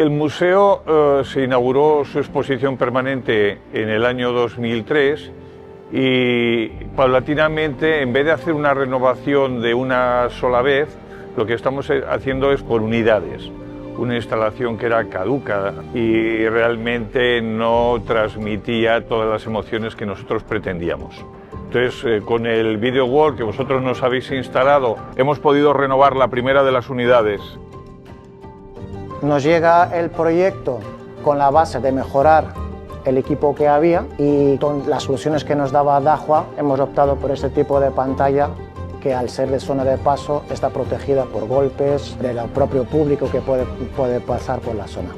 El museo se inauguró su exposición permanente en el año 2003 y paulatinamente, en vez de hacer una renovación de una sola vez, lo que estamos haciendo es por unidades. Una instalación que era caduca y realmente no transmitía todas las emociones que nosotros pretendíamos. Entonces, con el Video Wall que vosotros nos habéis instalado, hemos podido renovar la primera de las unidades. Nos llega el proyecto con la base de mejorar el equipo que había y con las soluciones que nos daba Dahua hemos optado por este tipo de pantalla que al ser de zona de paso está protegida por golpes del propio público que puede pasar por la zona.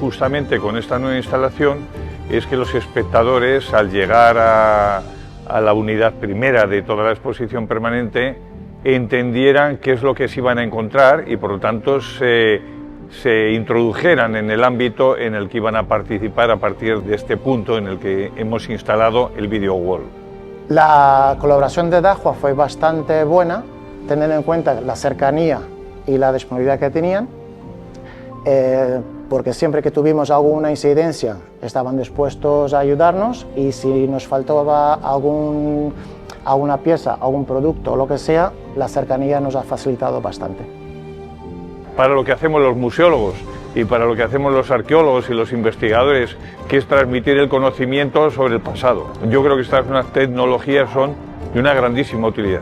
Justamente con esta nueva instalación es que los espectadores, al llegar a la unidad primera de toda la exposición permanente, entendieran qué es lo que se iban a encontrar y por lo tanto se introdujeran en el ámbito en el que iban a participar a partir de este punto en el que hemos instalado el Video Wall. La colaboración de Dahua fue bastante buena, teniendo en cuenta la cercanía y la disponibilidad que tenían, porque siempre que tuvimos alguna incidencia estaban dispuestos a ayudarnos y si nos faltaba alguna pieza, algún producto o lo que sea, la cercanía nos ha facilitado bastante. Para lo que hacemos los museólogos y para lo que hacemos los arqueólogos y los investigadores, que es transmitir el conocimiento sobre el pasado. Yo creo que estas nuevas tecnologías son de una grandísima utilidad.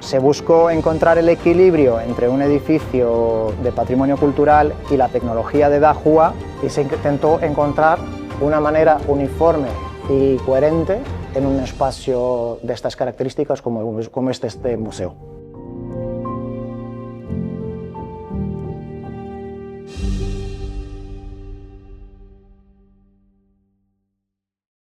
Se buscó encontrar el equilibrio entre un edificio de patrimonio cultural y la tecnología de Dahua y se intentó encontrar una manera uniforme y coherente en un espacio de estas características como este museo.